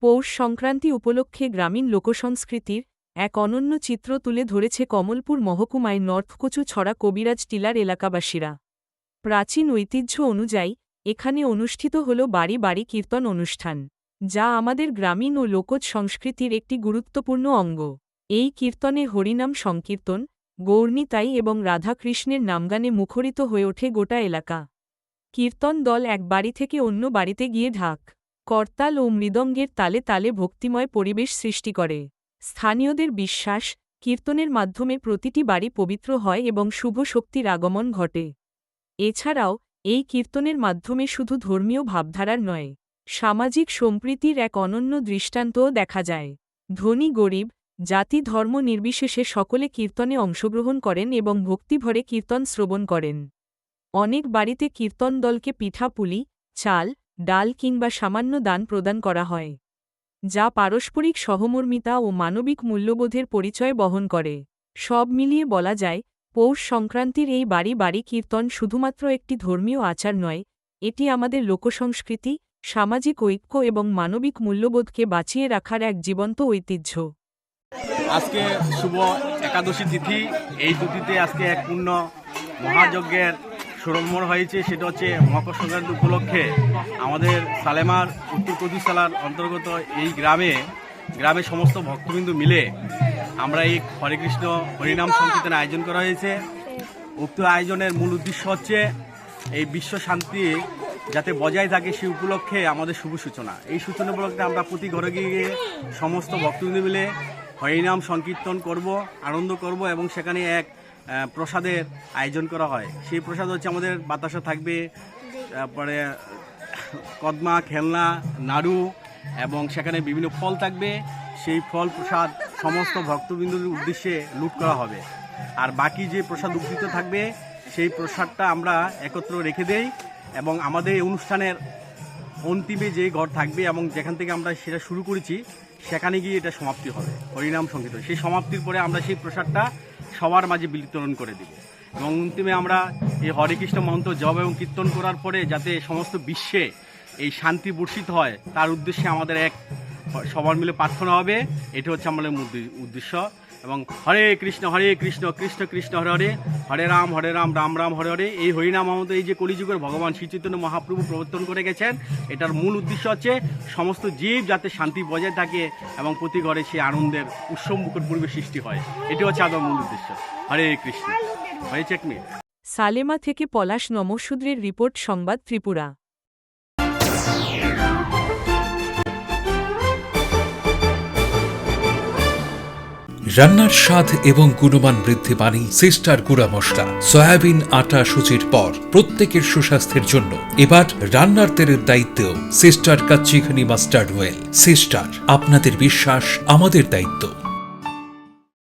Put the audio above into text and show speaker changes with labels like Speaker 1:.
Speaker 1: পৌষ সংক্রান্তি উপলক্ষে গ্রামীণ লোকসংস্কৃতির এক অনন্য চিত্র তুলে ধরেছে কমলপুর মহকুমায় নর্থকচু ছড়া কবিরাজ টিলার এলাকাবাসীরা। প্রাচীন ঐতিহ্য অনুযায়ী এখানে অনুষ্ঠিত হল বাড়ি বাড়ি কীর্তন অনুষ্ঠান, যা আমাদের গ্রামীণ ও লোকজ সংস্কৃতির একটি গুরুত্বপূর্ণ অঙ্গ। এই কীর্তনে হরিনাম সংকীর্তন, গৌরনীতাই এবং রাধাকৃষ্ণের নামগানে মুখরিত হয়ে ওঠে গোটা এলাকা। কীর্তন দল এক বাড়ি থেকে অন্য বাড়িতে গিয়ে ঢাক, করতাল ও মৃদঙ্গের তালে তালে ভক্তিময় পরিবেশ সৃষ্টি করে। স্থানীয়দের বিশ্বাস, কীর্তনের মাধ্যমে প্রতিটি বাড়ি পবিত্র হয় এবং শুভ শক্তির আগমন ঘটে। এছাড়াও এই কীর্তনের মাধ্যমে শুধু ধর্মীয় ভাবধারার নয়, সামাজিক সম্প্রীতির এক অনন্য দৃষ্টান্তও দেখা যায়। ধনী গরিব, জাতি ধর্ম নির্বিশেষে সকলে কীর্তনে অংশগ্রহণ করেন এবং ভক্তিভরে কীর্তন শ্রবণ করেন। অনেক বাড়িতে কীর্তন দলকে পিঠাপুলি, চাল, ডাল কিংবা সামান্য দান প্রদান করা হয়, যা পারস্পরিক সহমর্মিতা ও মানবিক মূল্যবোধের পরিচয় বহন করে। সব মিলিয়ে বলা যায়, পৌষ সংক্রান্তির এই বাড়ি বাড়ি কীর্তন শুধুমাত্র একটি ধর্মীয় আচার নয়, এটি আমাদের লোকসংস্কৃতি, সামাজিক ঐক্য এবং মানবিক মূল্যবোধকে বাঁচিয়ে রাখার এক জীবন্ত ঐতিহ্য।
Speaker 2: আজকে শুভ একাদশী তিথি। এই তিথিতে আজকে এক পূর্ণ মহাযজ্ঞের শুরম্ভর হয়েছে। সেটা হচ্ছে মকর সংক্রান্তি উপলক্ষে আমাদের সালেমার উত্তর কচুতলার অন্তর্গত এই গ্রামে সমস্ত ভক্তবৃন্দ মিলে আমরা এই হরে কৃষ্ণ হরিনাম সংকীর্তনের আয়োজন করা হয়েছে। উক্ত আয়োজনের মূল উদ্দেশ্য হচ্ছে এই বিশ্ব শান্তি যাতে বজায় থাকে, সেই উপলক্ষে আমাদের শুভ সূচনা। এই সূচনা উপলক্ষে আমরা প্রতি ঘরে গিয়ে সমস্ত ভক্তবৃন্দ মিলে হরিনাম সংকীর্তন করব, আনন্দ করব এবং সেখানে এক প্রসাদের আয়োজন করা হয়। সেই প্রসাদ হচ্ছে আমাদের বাতাসা থাকবে, তারপরে কদমা, খেলনা, নাড়ু এবং সেখানে বিভিন্ন ফল থাকবে। সেই ফল প্রসাদ সমস্ত ভক্তবৃন্দদের উদ্দেশ্যে লুট করা হবে। আর বাকি যে প্রসাদ উদ্ধৃত থাকবে সেই প্রসাদটা আমরা একত্র রেখে দেই এবং আমাদের এই অনুষ্ঠানের অন্তিমে যে ঘর থাকবে এবং যেখান থেকে আমরা সেটা শুরু করেছি সেখানে গিয়ে এটা সমাপ্তি হবে হরিনাম সংকীর্তন। সেই সমাপ্তির পরে আমরা সেই প্রসাদটা সবার মাঝে বিতরণ করে দেব এবং অন্তিমে আমরা এই হরে কৃষ্ণ মন্ত্র জপ এবং কীর্তন করার পরে যাতে সমস্ত বিশ্বে এই শান্তি বর্ষিত হয় তার উদ্দেশ্যে আমাদের এক সবার মিলে প্রার্থনা হবে। এটা হচ্ছে আমাদের উদ্দেশ্য। এবং হরে কৃষ্ণ কৃষ্ণ কৃষ্ণ হরে হরে, হরে রাম রাম রাম হরে হরে। এই হরিনাম আমাদের এই যে কলিযুগের ভগবান শ্রী চৈতন্য মহাপ্রভু প্রবর্তন করে গেছেন, এটার মূল উদ্দেশ্য হচ্ছে সমস্ত জীব যাতে শান্তি বজায় থাকে এবং প্রতি ঘরে সে আনন্দের উৎসবমুখর পরিবেশ সৃষ্টি হয়। এটি হচ্ছে আমাদের মূল উদ্দেশ্য। হরে কৃষ্ণ। হরে চেকমি।
Speaker 1: সালেমা থেকে পলাশ নমঃশূদ্রের রিপোর্ট, সংবাদ ত্রিপুরা।
Speaker 3: রান্নার স্বাদ এবং গুণমান বৃদ্ধি পানি সিস্টার গুঁড়া মশলা, সয়াবিন আটা সুজির পর প্রত্যেকের সুস্বাস্থ্যের জন্য এবার রান্নার তেলের দায়িত্বেও sister kachi ghani mustard oil. Sister, আপনাদের বিশ্বাস আমাদের দায়িত্ব।